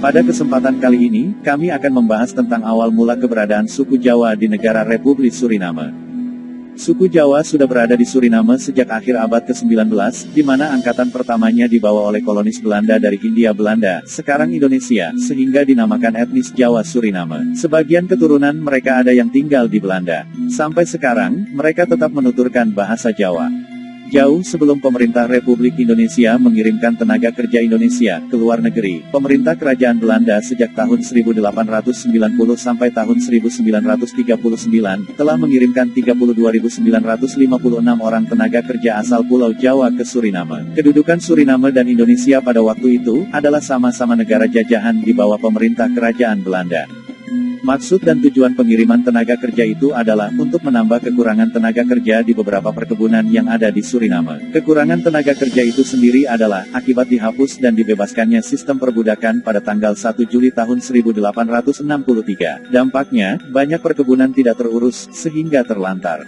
Pada kesempatan kali ini, kami akan membahas tentang awal mula keberadaan suku Jawa di negara Republik Suriname. Suku Jawa sudah berada di Suriname sejak akhir abad ke-19, di mana angkatan pertamanya dibawa oleh kolonis Belanda dari Hindia Belanda, sekarang Indonesia, sehingga dinamakan etnis Jawa Suriname. Sebagian keturunan mereka ada yang tinggal di Belanda. Sampai sekarang, mereka tetap menuturkan bahasa Jawa. Jauh sebelum pemerintah Republik Indonesia mengirimkan tenaga kerja Indonesia ke luar negeri, pemerintah kerajaan Belanda sejak tahun 1890 sampai tahun 1939 telah mengirimkan 32.956 orang tenaga kerja asal Pulau Jawa ke Suriname. Kedudukan Suriname dan Indonesia pada waktu itu adalah sama-sama negara jajahan di bawah pemerintah kerajaan Belanda. Maksud dan tujuan pengiriman tenaga kerja itu adalah untuk menambah kekurangan tenaga kerja di beberapa perkebunan yang ada di Suriname. Kekurangan tenaga kerja itu sendiri adalah akibat dihapus dan dibebaskannya sistem perbudakan pada tanggal 1 Juli tahun 1863. Dampaknya, banyak perkebunan tidak terurus, sehingga terlantar.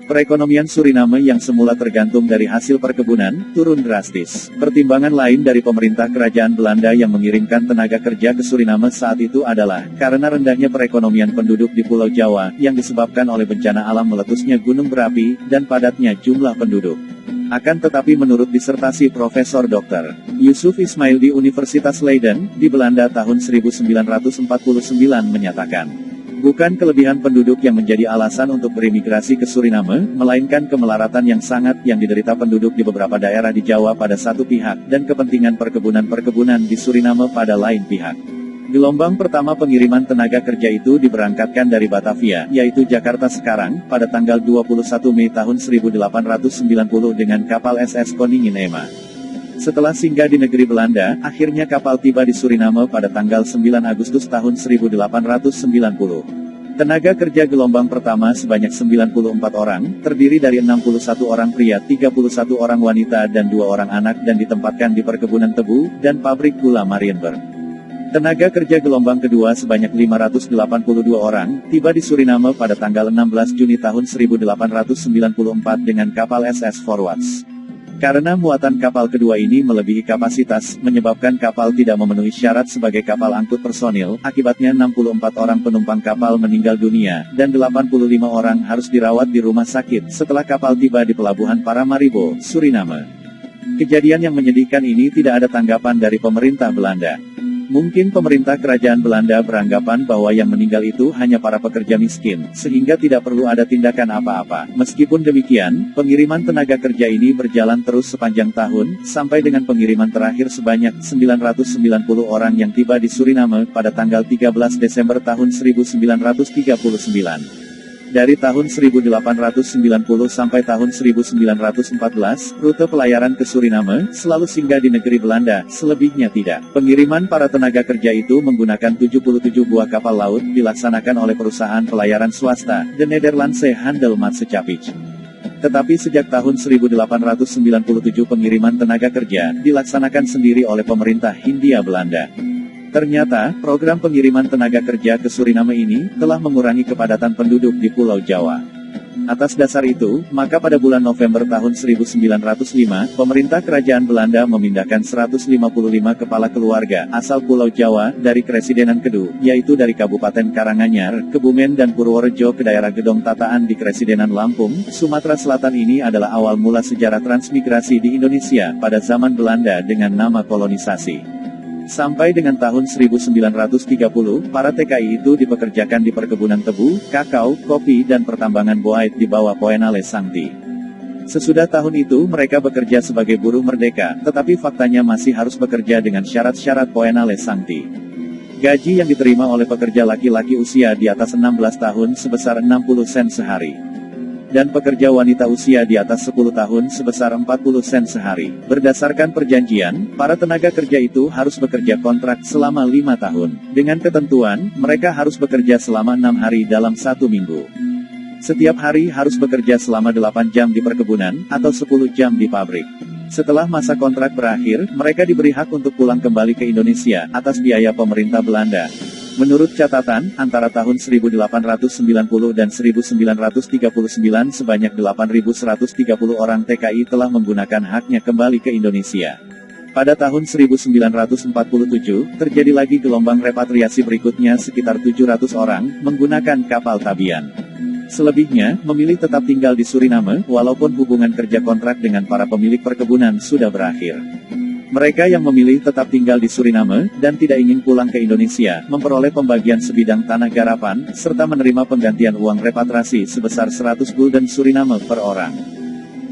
Perekonomian Suriname yang semula tergantung dari hasil perkebunan, turun drastis. Pertimbangan lain dari pemerintah kerajaan Belanda yang mengirimkan tenaga kerja ke Suriname saat itu adalah, karena rendahnya perekonomian penduduk di Pulau Jawa, yang disebabkan oleh bencana alam meletusnya gunung berapi, dan padatnya jumlah penduduk. Akan tetapi menurut disertasi Profesor Dr. Yusuf Ismail di Universitas Leiden, di Belanda tahun 1949 menyatakan, bukan kelebihan penduduk yang menjadi alasan untuk berimigrasi ke Suriname, melainkan kemelaratan yang sangat yang diderita penduduk di beberapa daerah di Jawa pada satu pihak, dan kepentingan perkebunan-perkebunan di Suriname pada lain pihak. Gelombang pertama pengiriman tenaga kerja itu diberangkatkan dari Batavia, yaitu Jakarta sekarang, pada tanggal 21 Mei tahun 1890 dengan kapal SS Koningin Ema. Setelah singgah di negeri Belanda, akhirnya kapal tiba di Suriname pada tanggal 9 Agustus tahun 1890. Tenaga kerja gelombang pertama sebanyak 94 orang, terdiri dari 61 orang pria, 31 orang wanita dan 2 orang anak dan ditempatkan di perkebunan tebu, dan pabrik gula Marienburg. Tenaga kerja gelombang kedua sebanyak 582 orang, tiba di Suriname pada tanggal 16 Juni tahun 1894 dengan kapal SS Forwards. Karena muatan kapal kedua ini melebihi kapasitas, menyebabkan kapal tidak memenuhi syarat sebagai kapal angkut personil, akibatnya 64 orang penumpang kapal meninggal dunia, dan 85 orang harus dirawat di rumah sakit, setelah kapal tiba di pelabuhan Paramaribo, Suriname. Kejadian yang menyedihkan ini tidak ada tanggapan dari pemerintah Belanda. Mungkin pemerintah kerajaan Belanda beranggapan bahwa yang meninggal itu hanya para pekerja miskin, sehingga tidak perlu ada tindakan apa-apa. Meskipun demikian, pengiriman tenaga kerja ini berjalan terus sepanjang tahun, sampai dengan pengiriman terakhir sebanyak 990 orang yang tiba di Suriname pada tanggal 13 Desember tahun 1939. Dari tahun 1890 sampai tahun 1914, rute pelayaran ke Suriname selalu singgah di negeri Belanda, selebihnya tidak. Pengiriman para tenaga kerja itu menggunakan 77 buah kapal laut, dilaksanakan oleh perusahaan pelayaran swasta, The Nederlandse Handelmaatschappij. Tetapi sejak tahun 1897 pengiriman tenaga kerja dilaksanakan sendiri oleh pemerintah Hindia Belanda. Ternyata, program pengiriman tenaga kerja ke Suriname ini telah mengurangi kepadatan penduduk di Pulau Jawa. Atas dasar itu, maka pada bulan November tahun 1905, pemerintah kerajaan Belanda memindahkan 155 kepala keluarga asal Pulau Jawa dari Kresidenan Kedu, yaitu dari Kabupaten Karanganyar, Kebumen dan Purworejo ke daerah Gedong Tataan di Kresidenan Lampung, Sumatera Selatan. Ini adalah awal mula sejarah transmigrasi di Indonesia pada zaman Belanda dengan nama kolonisasi. Sampai dengan tahun 1930, para TKI itu dipekerjakan di perkebunan tebu, kakao, kopi dan pertambangan bauxite di bawah Poenale Sangti. Sesudah tahun itu mereka bekerja sebagai buruh merdeka, tetapi faktanya masih harus bekerja dengan syarat-syarat Poenale Sangti. Gaji yang diterima oleh pekerja laki-laki usia di atas 16 tahun sebesar 60 sen sehari. Dan pekerja wanita usia di atas 10 tahun sebesar 40 sen sehari. Berdasarkan perjanjian, para tenaga kerja itu harus bekerja kontrak selama 5 tahun. Dengan ketentuan, mereka harus bekerja selama 6 hari dalam 1 minggu. Setiap hari harus bekerja selama 8 jam di perkebunan, atau 10 jam di pabrik. Setelah masa kontrak berakhir, mereka diberi hak untuk pulang kembali ke Indonesia, atas biaya pemerintah Belanda. Menurut catatan, antara tahun 1890 dan 1939 sebanyak 8.130 orang TKI telah menggunakan haknya kembali ke Indonesia. Pada tahun 1947, terjadi lagi gelombang repatriasi berikutnya sekitar 700 orang, menggunakan kapal Tabian. Selebihnya, memilih tetap tinggal di Suriname, walaupun hubungan kerja kontrak dengan para pemilik perkebunan sudah berakhir. Mereka yang memilih tetap tinggal di Suriname, dan tidak ingin pulang ke Indonesia, memperoleh pembagian sebidang tanah garapan, serta menerima penggantian uang repatriasi sebesar 100 gulden Suriname per orang.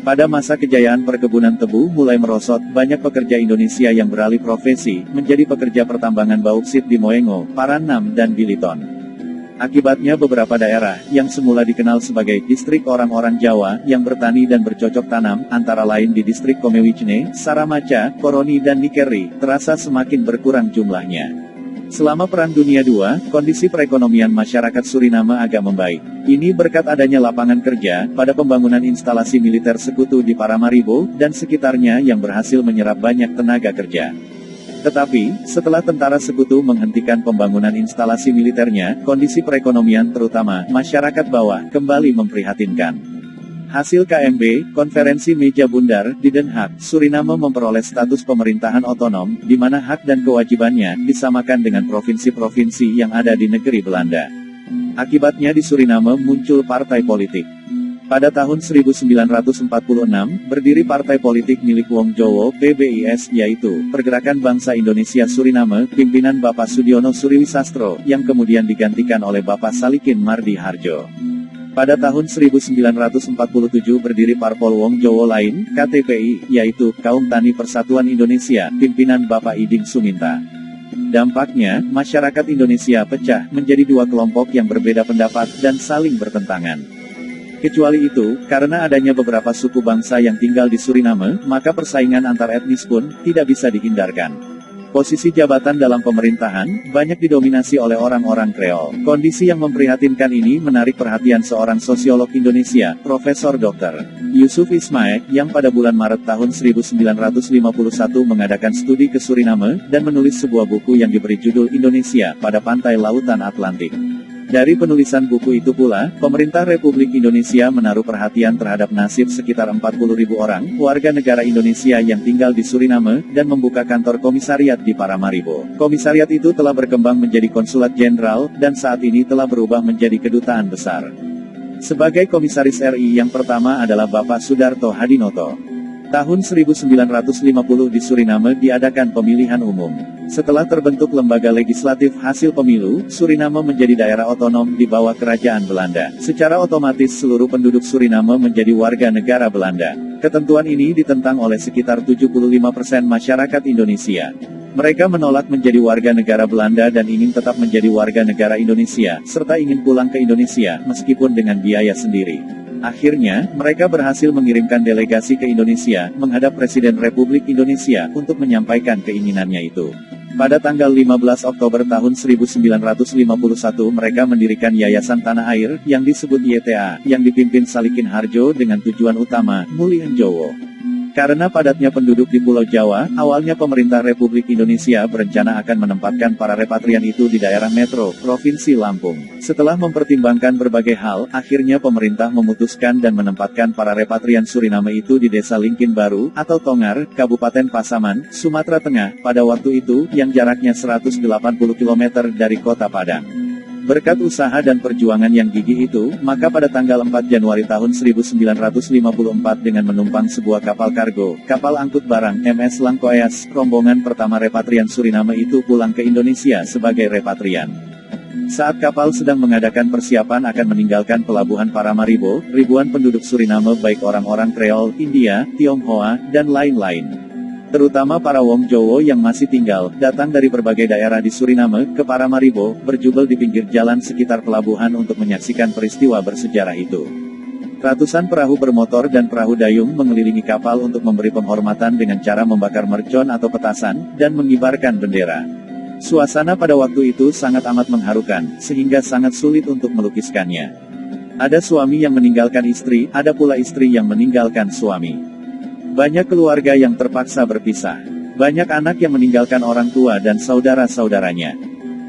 Pada masa kejayaan perkebunan tebu mulai merosot, banyak pekerja Indonesia yang beralih profesi, menjadi pekerja pertambangan bauksit di Moengo, Paranam dan Biliton. Akibatnya beberapa daerah, yang semula dikenal sebagai distrik orang-orang Jawa, yang bertani dan bercocok tanam, antara lain di distrik Komewijne, Saramaca, Koroni dan Nikeri, terasa semakin berkurang jumlahnya. Selama Perang Dunia II, kondisi perekonomian masyarakat Suriname agak membaik. Ini berkat adanya lapangan kerja, pada pembangunan instalasi militer sekutu di Paramaribo, dan sekitarnya yang berhasil menyerap banyak tenaga kerja. Tetapi, setelah tentara sekutu menghentikan pembangunan instalasi militernya, kondisi perekonomian terutama masyarakat bawah kembali memprihatinkan. Hasil KMB, Konferensi Meja Bundar, di Den Haag, Suriname memperoleh status pemerintahan otonom, di mana hak dan kewajibannya disamakan dengan provinsi-provinsi yang ada di negeri Belanda. Akibatnya di Suriname muncul partai politik. Pada tahun 1946, berdiri partai politik milik Wong Jowo, PBIS, yaitu Pergerakan Bangsa Indonesia Suriname, pimpinan Bapak Sudiono Suryawisastro, yang kemudian digantikan oleh Bapak Salikin Mardi Harjo. Pada tahun 1947 berdiri Parpol Wong Jowo lain, KTPI, yaitu Kaum Tani Persatuan Indonesia, pimpinan Bapak Iding Suminta. Dampaknya, masyarakat Indonesia pecah menjadi dua kelompok yang berbeda pendapat dan saling bertentangan. Kecuali itu, karena adanya beberapa suku bangsa yang tinggal di Suriname, maka persaingan antar etnis pun tidak bisa dihindarkan. Posisi jabatan dalam pemerintahan banyak didominasi oleh orang-orang Kreol. Kondisi yang memprihatinkan ini menarik perhatian seorang sosiolog Indonesia, Profesor Dr. Yusuf Ismail, yang pada bulan Maret tahun 1951 mengadakan studi ke Suriname, dan menulis sebuah buku yang diberi judul Indonesia pada Pantai Lautan Atlantik. Dari penulisan buku itu pula, pemerintah Republik Indonesia menaruh perhatian terhadap nasib sekitar 40.000 orang, warga negara Indonesia yang tinggal di Suriname, dan membuka kantor komisariat di Paramaribo. Komisariat itu telah berkembang menjadi konsulat jenderal, dan saat ini telah berubah menjadi kedutaan besar. Sebagai komisaris RI yang pertama adalah Bapak Sudarto Hadinoto. Tahun 1950 di Suriname diadakan pemilihan umum. Setelah terbentuk lembaga legislatif hasil pemilu, Suriname menjadi daerah otonom di bawah kerajaan Belanda. Secara otomatis seluruh penduduk Suriname menjadi warga negara Belanda. Ketentuan ini ditentang oleh sekitar 75% masyarakat Indonesia. Mereka menolak menjadi warga negara Belanda dan ingin tetap menjadi warga negara Indonesia, serta ingin pulang ke Indonesia, meskipun dengan biaya sendiri. Akhirnya, mereka berhasil mengirimkan delegasi ke Indonesia, menghadap Presiden Republik Indonesia, untuk menyampaikan keinginannya itu. Pada tanggal 15 Oktober tahun 1951 mereka mendirikan Yayasan Tanah Air, yang disebut YTA, yang dipimpin Salikin Harjo dengan tujuan utama, Mulian Jowo. Karena padatnya penduduk di Pulau Jawa, awalnya pemerintah Republik Indonesia berencana akan menempatkan para repatrian itu di daerah metro, Provinsi Lampung. Setelah mempertimbangkan berbagai hal, akhirnya pemerintah memutuskan dan menempatkan para repatrian Suriname itu di Desa Lingkin Baru, atau Tongar, Kabupaten Pasaman, Sumatera Tengah, pada waktu itu, yang jaraknya 180 km dari kota Padang. Berkat usaha dan perjuangan yang gigih itu, maka pada tanggal 4 Januari tahun 1954 dengan menumpang sebuah kapal kargo, kapal angkut barang, MS Langkoeas, rombongan pertama repatrian Suriname itu pulang ke Indonesia sebagai repatrian. Saat kapal sedang mengadakan persiapan akan meninggalkan pelabuhan Paramaribo, ribuan penduduk Suriname baik orang-orang Kreol, India, Tionghoa, dan lain-lain, terutama para Wong Jowo yang masih tinggal, datang dari berbagai daerah di Suriname, ke Paramaribo, berjubel di pinggir jalan sekitar pelabuhan untuk menyaksikan peristiwa bersejarah itu. Ratusan perahu bermotor dan perahu dayung mengelilingi kapal untuk memberi penghormatan dengan cara membakar mercon atau petasan, dan mengibarkan bendera. Suasana pada waktu itu sangat amat mengharukan, sehingga sangat sulit untuk melukiskannya. Ada suami yang meninggalkan istri, ada pula istri yang meninggalkan suami. Banyak keluarga yang terpaksa berpisah. Banyak anak yang meninggalkan orang tua dan saudara-saudaranya.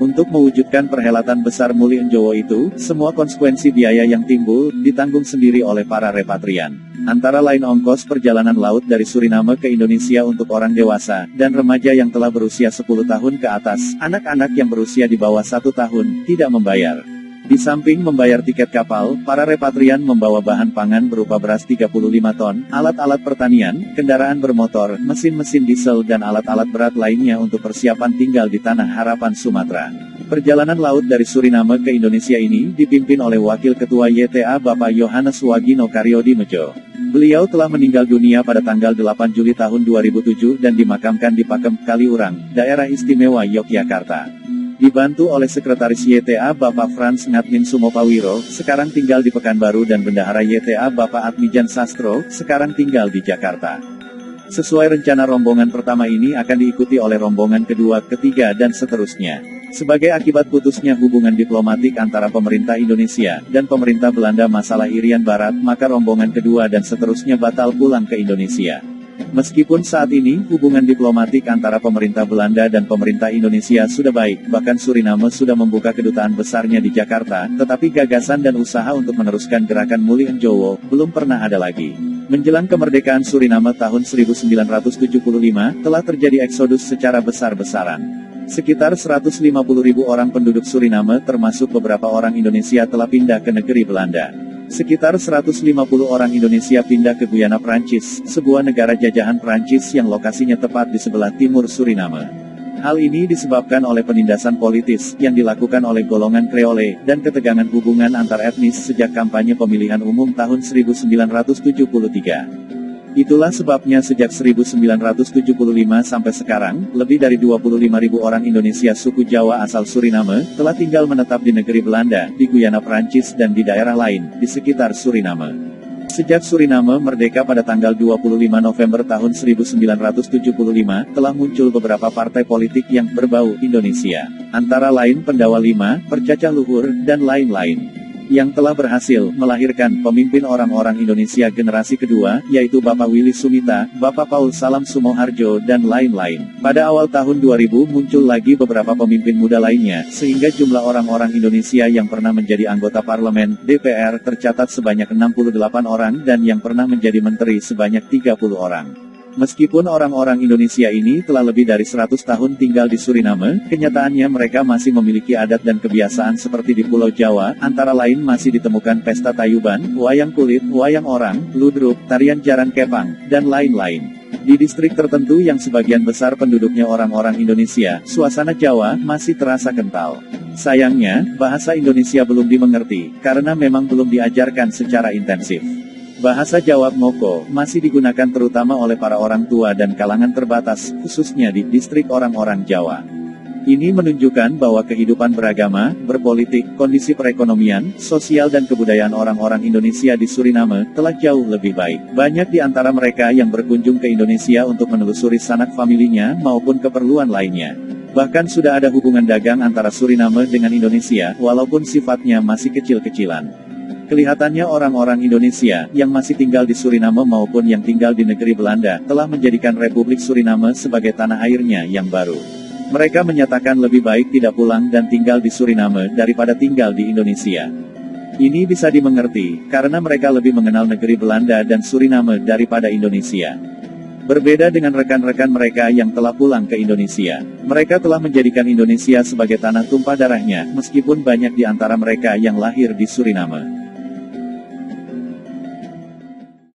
Untuk mewujudkan perhelatan besar Muli Enjowo itu, semua konsekuensi biaya yang timbul, ditanggung sendiri oleh para repatrian. Antara lain ongkos perjalanan laut dari Suriname ke Indonesia untuk orang dewasa, dan remaja yang telah berusia 10 tahun ke atas, anak-anak yang berusia di bawah 1 tahun, tidak membayar. Di samping membayar tiket kapal, para repatrian membawa bahan pangan berupa beras 35 ton, alat-alat pertanian, kendaraan bermotor, mesin-mesin diesel dan alat-alat berat lainnya untuk persiapan tinggal di Tanah Harapan Sumatera. Perjalanan laut dari Suriname ke Indonesia ini dipimpin oleh Wakil Ketua YTA Bapak Yohanes Wagino Karyodimejo. Beliau telah meninggal dunia pada tanggal 8 Juli tahun 2007 dan dimakamkan di Pakem, Kaliurang, Daerah Istimewa Yogyakarta. Dibantu oleh Sekretaris YTA Bapak Frans Ngatmin Sumopawiro, sekarang tinggal di Pekanbaru dan Bendahara YTA Bapak Atmijan Sastro, sekarang tinggal di Jakarta. Sesuai rencana rombongan pertama ini akan diikuti oleh rombongan kedua, ketiga dan seterusnya. Sebagai akibat putusnya hubungan diplomatik antara pemerintah Indonesia dan pemerintah Belanda masalah Irian Barat, maka rombongan kedua dan seterusnya batal pulang ke Indonesia. Meskipun saat ini, hubungan diplomatik antara pemerintah Belanda dan pemerintah Indonesia sudah baik, bahkan Suriname sudah membuka kedutaan besarnya di Jakarta, tetapi gagasan dan usaha untuk meneruskan gerakan Muli Enjowo, belum pernah ada lagi. Menjelang kemerdekaan Suriname tahun 1975, telah terjadi eksodus secara besar-besaran. Sekitar 150.000 orang penduduk Suriname termasuk beberapa orang Indonesia telah pindah ke negeri Belanda. Sekitar 150 orang Indonesia pindah ke Guyana Prancis, sebuah negara jajahan Prancis yang lokasinya tepat di sebelah timur Suriname. Hal ini disebabkan oleh penindasan politis yang dilakukan oleh golongan Kreole dan ketegangan hubungan antar etnis sejak kampanye pemilihan umum tahun 1973. Itulah sebabnya sejak 1975 sampai sekarang, lebih dari 25.000 orang Indonesia suku Jawa asal Suriname, telah tinggal menetap di negeri Belanda, di Guyana Prancis dan di daerah lain, di sekitar Suriname. Sejak Suriname merdeka pada tanggal 25 November tahun 1975, telah muncul beberapa partai politik yang berbau Indonesia. Antara lain Pendawa Lima, Percacah Luhur, dan lain-lain. Yang telah berhasil melahirkan pemimpin orang-orang Indonesia generasi kedua, yaitu Bapak Willy Sumita, Bapak Paul Salam Sumoharjo, dan lain-lain. Pada awal tahun 2000 muncul lagi beberapa pemimpin muda lainnya, sehingga jumlah orang-orang Indonesia yang pernah menjadi anggota parlemen, DPR, tercatat sebanyak 68 orang dan yang pernah menjadi menteri sebanyak 30 orang. Meskipun orang-orang Indonesia ini telah lebih dari 100 tahun tinggal di Suriname, kenyataannya mereka masih memiliki adat dan kebiasaan seperti di Pulau Jawa, antara lain masih ditemukan pesta tayuban, wayang kulit, wayang orang, ludruk, tarian jaran kepang, dan lain-lain. Di distrik tertentu yang sebagian besar penduduknya orang-orang Indonesia, suasana Jawa masih terasa kental. Sayangnya, bahasa Indonesia belum dimengerti, karena memang belum diajarkan secara intensif. Bahasa Jawa Ngoko masih digunakan terutama oleh para orang tua dan kalangan terbatas, khususnya di distrik orang-orang Jawa. Ini menunjukkan bahwa kehidupan beragama, berpolitik, kondisi perekonomian, sosial dan kebudayaan orang-orang Indonesia di Suriname telah jauh lebih baik. Banyak di antara mereka yang berkunjung ke Indonesia untuk menelusuri sanak familinya maupun keperluan lainnya. Bahkan sudah ada hubungan dagang antara Suriname dengan Indonesia, walaupun sifatnya masih kecil-kecilan. Kelihatannya orang-orang Indonesia, yang masih tinggal di Suriname maupun yang tinggal di negeri Belanda, telah menjadikan Republik Suriname sebagai tanah airnya yang baru. Mereka menyatakan lebih baik tidak pulang dan tinggal di Suriname daripada tinggal di Indonesia. Ini bisa dimengerti, karena mereka lebih mengenal negeri Belanda dan Suriname daripada Indonesia. Berbeda dengan rekan-rekan mereka yang telah pulang ke Indonesia. Mereka telah menjadikan Indonesia sebagai tanah tumpah darahnya, meskipun banyak di antara mereka yang lahir di Suriname.